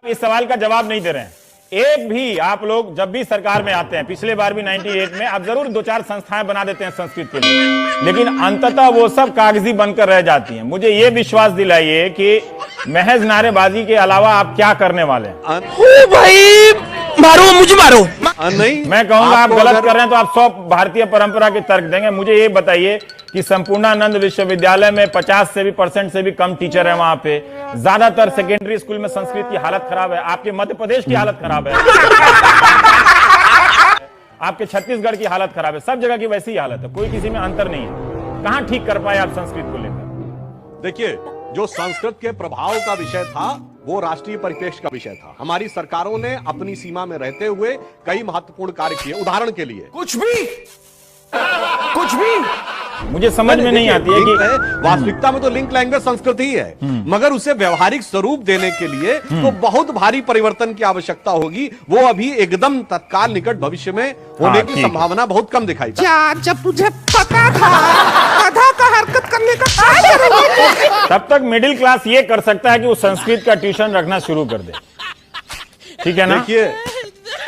इस सवाल का जवाब नहीं दे रहे हैं। एक भी आप लोग जब भी सरकार में आते हैं, पिछले बार भी 98 में, आप जरूर 2-4 संस्थाएं बना देते हैं संस्कृत के लिए, लेकिन अंततः वो सब कागजी बनकर रह जाती हैं। मुझे ये विश्वास दिलाइए कि महज नारेबाजी के अलावा आप क्या करने वाले हैं? भाई मारो, मुझे मारो। नहीं, मैं कहूंगा आप गलत कर रहे हैं तो आप 100 भारतीय परंपरा के तर्क देंगे। मुझे ये बताइए कि संपूर्णानंद विश्वविद्यालय में 50% से भी कम टीचर है, वहां पे ज्यादातर सेकेंडरी स्कूल में संस्कृत की हालत खराब है। आपके मध्य प्रदेश की हालत खराब है, आपके छत्तीसगढ़ की हालत खराब है, सब जगह की वैसी ही हालत है, कोई किसी में अंतर नहीं है। कहां ठीक कर पाए आप संस्कृत को लेकर? देखिए, जो संस्कृत के प्रभाव का विषय था वो राष्ट्रीय परिप्रेक्ष्य का विषय था। हमारी सरकारों ने अपनी सीमा में रहते हुए कई महत्वपूर्ण कार्य किए। उदाहरण के लिए कुछ भी मुझे समझ में नहीं आती है कि वास्तविकता में तो लिंक लैंग्वेज संस्कृत ही है, मगर उसे व्यवहारिक स्वरूप देने के लिए तो बहुत भारी परिवर्तन की आवश्यकता होगी। वो अभी एकदम तत्काल निकट भविष्य में होने की संभावना बहुत कम दिखाई देती है। जब मुझे पता था गधा का हरकत करने का तब तक मिडिल क्लास ये कर सकता है कि वो संस्कृत का ट्यूशन रखना शुरू कर दे, ठीक है ना? देखिए,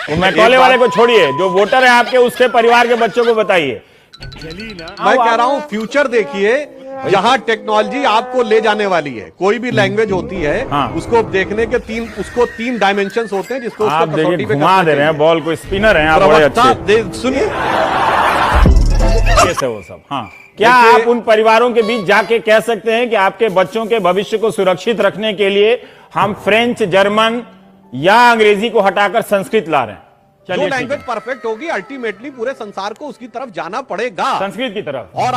वो मैकॉले वाले को छोड़िए, जो वोटर है आपके उसके परिवार के बच्चों को बताइए। मैं कह रहा हूं फ्यूचर देखिए, जहां टेक्नोलॉजी आपको ले जाने वाली है। कोई भी लैंग्वेज होती है, उसको देखने के तीन डायमेंशंस होते हैं, जिसको आप देखिए घुमा दे रहे हैं बॉल को, स्पिनर हैं आप बड़े अच्छे। सुनिए कैसे वो सब, हाँ, क्या आप उन परिवारों के बीच जाके कह सकते हैं कि आपके बच्चों के भविष्य को सुरक्षित रखने के लिए हम फ्रेंच, जर्मन या अंग्रेजी को हटाकर संस्कृत ला रहे हैं? जो लैंग्वेज परफेक्ट होगी, अल्टीमेटली पूरे संसार को उसकी तरफ जाना पड़ेगा, संस्कृत की तरफ। और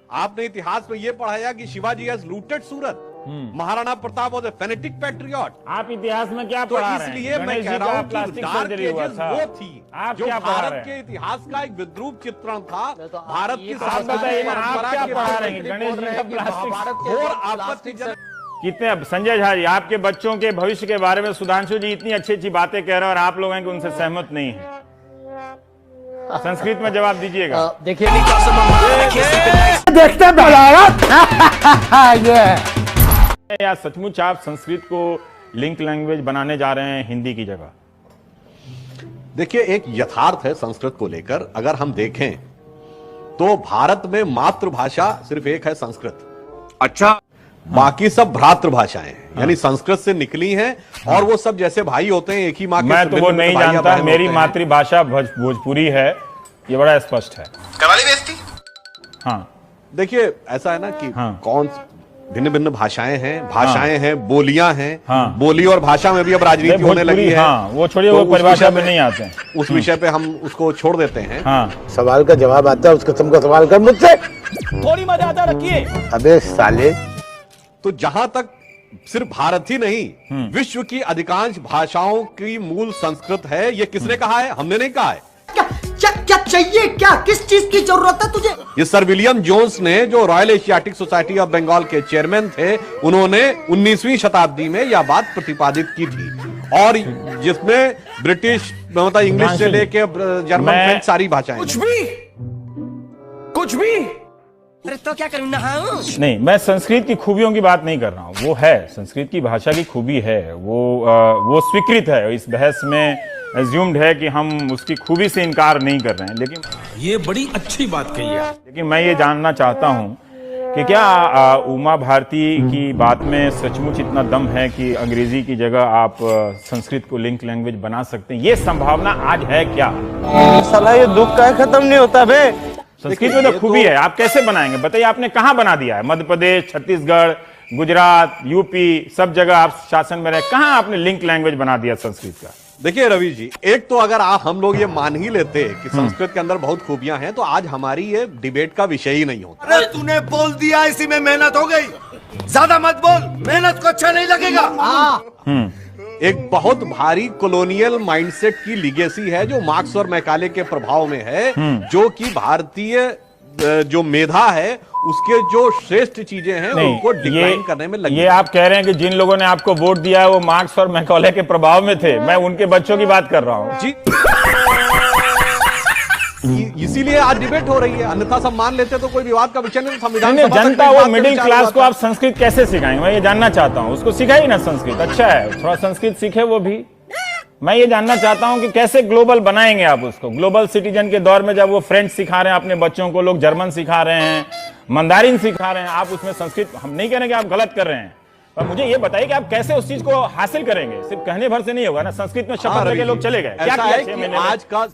आपने इतिहास में यह पढ़ाया कि Shivaji has looted Surat, Maharana Pratap was a phonetic patriot. आप इतिहास में क्या तो पढ़ा रहे हैं? इसलिए मैं कह रहा हूं कि डार्क एजेस वो थी आप जो क्या पढ़ा भारत रहे हैं? के इतिहास का एक विद्रूप चित्रण था। भारत की आप बताइए ना, आप क्या पढ़ा रहे हैं? गणेश जी का प्लास्टिक और आपत्तिजनक कितने? अब संजय झा जी, आपके बच्चों के भविष्य के बारे में सुधांशु जी इतनी अच्छी अच्छी बातें कह रहे हैं और आप लोग हैं कि उनसे सहमत नहीं है। संस्कृत में जवाब दीजिएगा। देखिए या सचमुच आप संस्कृत को लिंक लैंग्वेज बनाने जा रहे हैं हिंदी की जगह? देखिए, एक यथार्थ है संस्कृत को लेकर। अगर हम देखें तो भारत में मातृभाषा सिर्फ एक है, संस्कृत। अच्छा, बाकी सब भ्रातृभाषाएं हैं, यानी संस्कृत से निकली हैं, और वो सब जैसे भाई होते हैं, एक ही माँ के। मैं तो वो नहीं जानता, मेरी मातृभाषा भोजपुरी है, ये बड़ा स्पष्ट है। करवाली बेइज्जती। हाँ, देखिए, ऐसा है ना कि कौन भिन्न भिन्न भाषाएं हैं, बोलियां हैं। बोली और भाषा में भी अब राजनीति होने लगी है। वो छोड़िए, वो परिभाषा में नहीं आते हैं, उस विषय पे हम उसको छोड़ देते हैं। सवाल का जवाब आता है, उस किस्म का सवाल कर मुझसे। थोड़ी मर्यादा रखिए। अबे साले, तो जहां तक सिर्फ भारत ही नहीं, विश्व की अधिकांश भाषाओं की मूल संस्कृत है। ये किसने कहा है? हमने नहीं कहा है। क्या चाहिए? क्या किस चीज की जरूरत है तुझे? ये सर विलियम जोन्स ने, जो Royal Asiatic Society of Bengal के चेयरमैन थे, उन्होंने 19वीं शताब्दी में यह बात प्रतिपादित की थी, और जिसमें ब्रिटिश, मतलब इंग्लिश से लेके जर्मन, फ्रेंच, सारी भाषाएं। कुछ भी अरे तो क्या करूं, नहाऊं? नहीं, मैं संस्कृत की खूबियों की बात नहीं कर रहा हूँ। वो है, संस्कृत की भाषा की खूबी है, वो स्वीकृत है। इस बहस में एज्यूम्ड है कि हम उसकी खूबी से इनकार नहीं कर रहे हैं, लेकिन ये बड़ी अच्छी बात कही है। लेकिन मैं ये जानना चाहता हूँ कि क्या उमा भारती की बात में सचमुच इतना दम है कि अंग्रेजी की जगह आप संस्कृत को लिंक लैंग्वेज बना सकते हैं? ये संभावना आज है क्या? साला ये दुख का खत्म नहीं होता बे। संस्कृत में तो खूबी है, आप कैसे बनाएंगे बताइए? आपने कहां बना दिया है? मध्य प्रदेश, छत्तीसगढ़, गुजरात, यूपी, सब जगह आप शासन में रहे, कहां आपने लिंक लैंग्वेज बना दिया संस्कृत का? देखिए रवि जी, एक तो अगर हम लोग ये मान ही लेते कि संस्कृत के अंदर बहुत खूबियां हैं, तो आज हमारी ये डिबेट का विषय ही नहीं होता। अरे तूने बोल दिया, इसी में मेहनत हो गई। ज्यादा मत बोल, मेहनत को अच्छा नहीं लगेगा। एक बहुत भारी कॉलोनियल माइंडसेट की लीगेसी है जो मार्क्स और मैकाले के प्रभाव में है, जो कि भारतीय जो मेधा है उसके जो श्रेष्ठ चीजें हैं उनको डिक्लाइन करने में लगी। ये आप कह रहे हैं कि जिन लोगों ने आपको वोट दिया है वो मार्क्स और मैकॉले के प्रभाव में थे। मैं उनके बच्चों की बात कर रहा हूं। जी इसीलिए आज डिबेट हो रही है, अन्यथा सब मान लेते तो कोई विवाद का विषय नहीं। संविधान नहीं, सभा तक जनता इस वो बात पे मिडिल विचार क्लास हुआ को था। आप संस्कृत कैसे सिखाएंगे? मैं ये जानना चाहता हूँ। उसको सिखाइए ना संस्कृत, अच्छा है, थोड़ा संस्कृत सीखे वो भी। मैं ये जानना चाहता हूँ कि कैसे ग्लोबल बनाएंगे आप उसको। ग्लोबल सिटीजन के दौर में जब वो फ्रेंच सिखा रहे हैं अपने बच्चों को, लोग जर्मन सिखा रहे हैं, मंदारिन सिखा रहे हैं, आप उसमें संस्कृत, हम नहीं कह रहे कि आप गलत कर रहे हैं, पर मुझे ये बताइए कि आप कैसे उस चीज को हासिल करेंगे? सिर्फ कहने भर से नहीं होगा ना। संस्कृत में शपथ लेके लोग चले गए, क्या ऐसा किया है 6 कि महीने में? आज का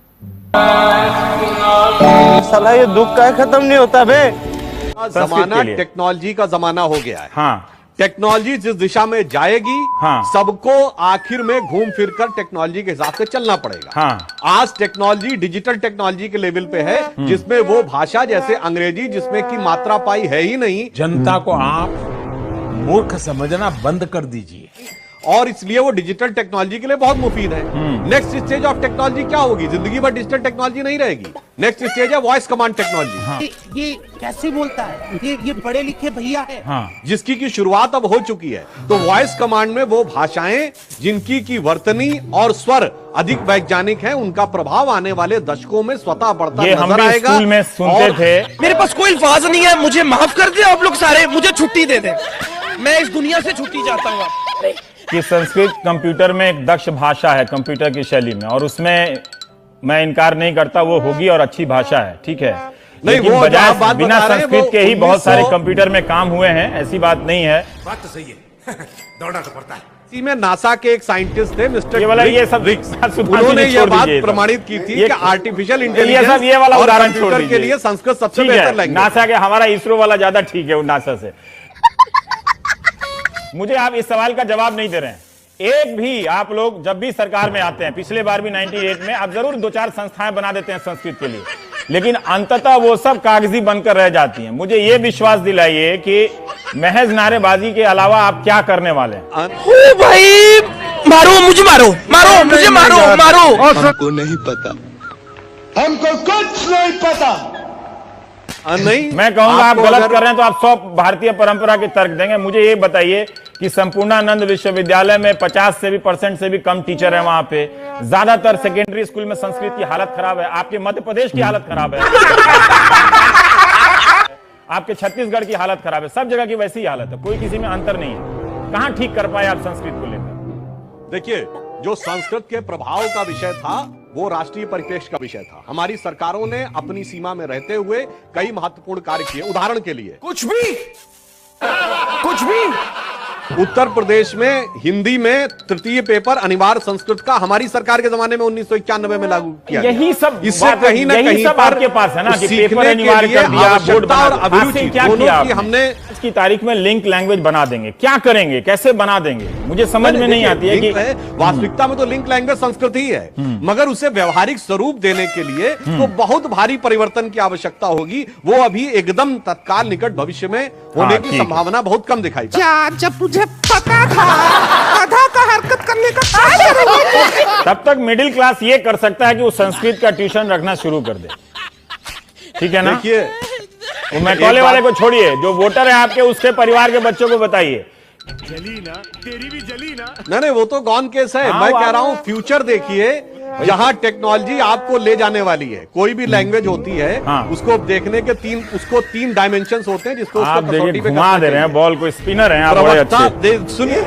साला ये दुख का खत्म नहीं होता बे। जमाना के लिए। टेक्नोलॉजी का जमाना हो गया है। हाँ, टेक्नोलॉजी जिस दिशा में जाएगी, हाँ। सबको आखिर में घूम फिर कर टेक्नोलॉजी के हिसाब से चलना पड़ेगा। हाँ। आज टेक्नोलॉजी डिजिटल टेक्नोलॉजी के लेवल पे है, जिसमें वो भाषा जैसे अंग्रेजी, जिसमें की मात्रा पाई है ही नहीं, जनता को आप मूर्ख समझना बंद कर दीजिए। और इसलिए वो डिजिटल टेक्नोलॉजी के लिए बहुत मुफीद है। नेक्स्ट स्टेज ऑफ टेक्नोलॉजी क्या होगी? जिंदगी भर डिजिटल टेक्नोलॉजी नहीं रहेगी। नेक्स्ट स्टेज है वॉइस कमांड टेक्नोलॉजी, ये कैसे बोलता है? ये पढ़े लिखे भैया है। हाँ। जिसकी की शुरुआत अब हो चुकी है। तो वॉइस कमांड में वो भाषाएं जिनकी की वर्तनी और स्वर अधिक वैज्ञानिक है, उनका प्रभाव आने वाले दशकों में स्वतः बढ़ता ये हम नजर भी आएगा। स्कूल में सुनते और थे मेरे पास कोई अल्फाज नहीं है, मुझे माफ कर दे आप लोग सारे, मुझे छुट्टी दे दे, मैं इस दुनिया से छुट्टी चाहता हूँ। कि संस्कृत कंप्यूटर में एक दक्ष भाषा है, कंप्यूटर की शैली में, और उसमें मैं इनकार नहीं करता, वो होगी और अच्छी भाषा है, ठीक है। नहीं, लेकिन वो जो बजाय आप बात बिना बता रहे हैं, संस्कृत वो के ही बहुत सारे 1900 कंप्यूटर में काम हुए हैं, ऐसी बात नहीं है। बात तो सही है दौड़ना तो पड़ता है। इसी में नासा के एक साइंटिस्ट थे मिस्टर ये वाला ये सब रिक्स, सुभाष उन्होंने जी ये छोड़ बात दीजिए ये सब। प्रमाणित की थी ये- कि आर्टिफिशियल ये इंटेलिजेंस सब ये वाला और उदाहरण छोड़ कंप्यूटर के दीजिए। लिए संस्कृत सबसे ठीक बेहतर है, लैंग्वेज। नासा के, हमारा इसरो वाला ज्यादा ठीक है वो नासा से। मुझे आप इस सवाल का जवाब नहीं दे रहे हैं। एक भी आप लोग जब भी सरकार में आते हैं, पिछले बार भी 98 में, आप जरूर 2-4 संस्थाएं बना देते हैं संस्कृत के लिए, लेकिन अंततः वो सब कागजी बनकर रह जाती हैं। मुझे ये विश्वास दिलाइए कि महज नारेबाजी के अलावा आप क्या करने वाले हैं? ओ भाई, मारो मुझे, मारो मारो मुझे, मारो मारो। हमको नहीं पता, हमको कुछ नहीं पता। नहीं, मैं कहूंगा आप आपको गलत अगर- कर रहे हैं तो आप 100 भारतीय परंपरा के तर्क देंगे। मुझे ये बताइए कि संपूर्णानंद विश्वविद्यालय में 50% से भी कम टीचर है वहां पे। ज्यादातर सेकेंडरी स्कूल में संस्कृत की हालत खराब है। आपके मध्य प्रदेश की हालत खराब है, आपके छत्तीसगढ़ की हालत खराब है, सब जगह की वैसी ही हालत है, कोई किसी में अंतर नहीं है। कहां ठीक कर पाए आप संस्कृत को लेकर? देखिए, जो संस्कृत के प्रभाव का विषय था वो राष्ट्रीय परिप्रेक्ष्य का विषय था। हमारी सरकारों ने अपनी सीमा में रहते हुए कई महत्वपूर्ण कार्य किए। उदाहरण के लिए कुछ भी उत्तर प्रदेश में हिंदी में तृतीय पेपर अनिवार्य संस्कृत का हमारी सरकार के जमाने में 1991 में लागू किया गया। यही सब इससे बात- कहीं ना यही कहीं सब पर आपके पास है ना कि सीखने पेपर के अनिवार्य लिए कर दिया, बोर्ड आवश्यकता बना और दिया। अभिरुचि हासिल क्या दोनों किया की आपने? हमने आज की तारीख में लिंक लैंग्वेज बना देंगे, क्या करेंगे, कैसे बना देंगे? मुझे समझ में नहीं आती है कि वास्तविकता में तो लिंक लैंग्वेज संस्कृत ही है, मगर उसे व्यवहारिक स्वरूप देने के लिए तो बहुत भारी परिवर्तन की आवश्यकता होगी। वो अभी एकदम तत्काल निकट भविष्य में होने हाँ, की ठीक है। संभावना बहुत कम दिखाई पड़ती है। क्या, जब तुझे पता था गधा का हरकत करने का क्या करोगे? तब तक मिडिल क्लास ये कर सकता है कि वो संस्कृत का ट्यूशन रखना शुरू कर दे, ठीक है ना? देखिए, वो मैकॉले वाले को छोड़िए, जो वोटर है आपके, उसके परिवार के बच्चों को बताइए। नहीं, वो तो गॉन केस है। हाँ, मैं वो कह रहा हूं फ्यूचर देखिए, जहां टेक्नोलॉजी आपको ले जाने वाली है। कोई भी लैंग्वेज होती है, हाँ। उसको देखने के तीन डायमेंशंस होते हैं, जिसको आप उसको कसौटी देखिए पे घुमा करना दे रहे हैं चाहिए। बॉल को, स्पिनर हैं आप बड़े प्रवक्ता अच्छे। सुनिए,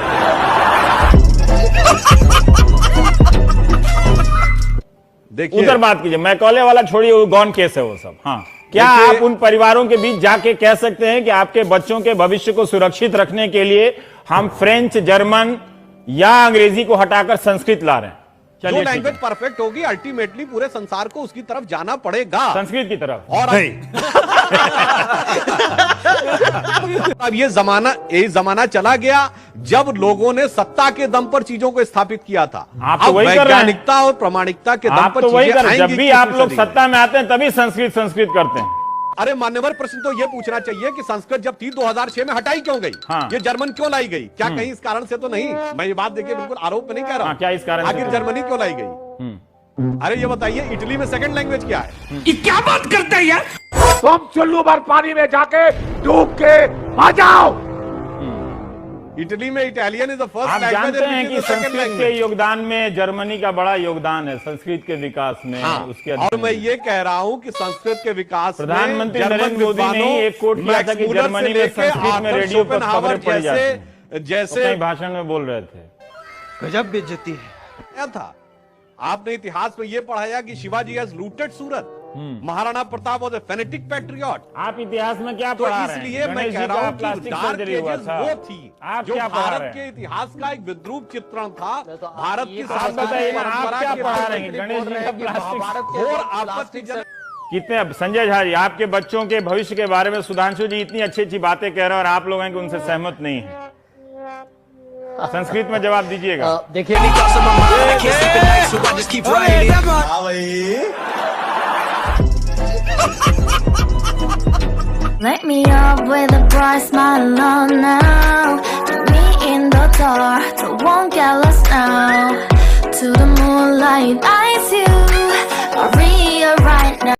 देखिए उधर बात कीजिए, मैकॉले वाला छोड़िए, वो गॉन केस है वो सब। हाँ, क्या देखिए- आप उन परिवारों के बीच जाके कह सकते हैं कि आपके बच्चों के भविष्य को सुरक्षित रखने के लिए हम फ्रेंच, जर्मन या अंग्रेजी को हटाकर संस्कृत ला रहे हैं? जो चलिए ठीक लैंग्वेज है, परफेक्ट होगी, अल्टीमेटली पूरे संसार को उसकी तरफ जाना पड़ेगा। संस्कृत की तरफ। और अब ये जमाना चला गया जब लोगों ने सत्ता के दम पर चीजों को स्थापित किया था। आप तो अब वही कर रहे हैं। वैज्ञानिकता और प्रामाणिकता के दम आप पर तो वही चीजें कर, जब आएंगी भी किस आप लोग सदी में। सत्ता में आते हैं तभी संस्कृत करते हैं। अरे मान्यवर, प्रश्न तो ये पूछना चाहिए कि संस्कृत जब थी 2006 में हटाई क्यों गई? हाँ। ये जर्मन क्यों लाई गई? क्या कहीं इस कारण से तो नहीं? मैं ये बात देखिए बिल्कुल आरोप में नहीं कह रहा हाँ, हूं। क्या इस कारण से आखिर तो? जर्मनी क्यों लाई गई? अरे ये बताइए, इटली में सेकंड लैंग्वेज क्या है? ये क्या बात करता है यार? तुम चुल्लू भर पानी में जाके डूब के आ जाओ। इटली में इटालियन इज द फर्स्ट आप लैंग्वेज, जानते हैं कि संस्कृत के लैंग्वेज। योगदान में जर्मनी का बड़ा योगदान है, संस्कृत के विकास में। हाँ, उसके और अध्ययन मैं में। ये कह रहा हूं कि संस्कृत के विकास में प्रधानमंत्री जर्मन नरेंद्र मोदी ने ही विद्वानों, एक कोट किया था कि मैक्स मूलर जर्मनी से में लेके संस्कृत में आर्थर रेडियो पर शोपेनहावर खबरें पढ़ी जाती हैं। वो जैसे कई भाषण में बोल रहे थे। गजब बेइज्जती है। क्या था, आपने इतिहास में ये पढ़ाया कि Shivaji has looted Surat, Maharana Pratap was a phonetic patriot. आप इतिहास में क्या तो पढ़ा रहे हैं? इसलिए मैं गणेश कह जी रहा का हूं कि प्लास्टिक डार्क सर्जरी हुआ एजेस था। वो थी आप जो क्या पढ़ा भारत रहे के हैं? इतिहास का एक विद्रूप चित्रण था, भारत की आप बताइए ना, आप परंपरा क्या के पढ़ा बारे रहे में हैं? गणेश जी का प्लास्टिक घोर आपत्तिजनक। कितने, अब संजय झा जी आपके बच्चों के भविष्य के बारे में सुधांशु जी इतनी अच्छी अच्छी बातें कह रहे हैं और आप लोग हैं कि उनसे सहमत नहीं है। संस्कृत में जवाब दीजिएगा। देखिए Light me up with a bright smile on now. Put me in the dark, so won't get lost now. To the moonlight, eyes you, Maria right now.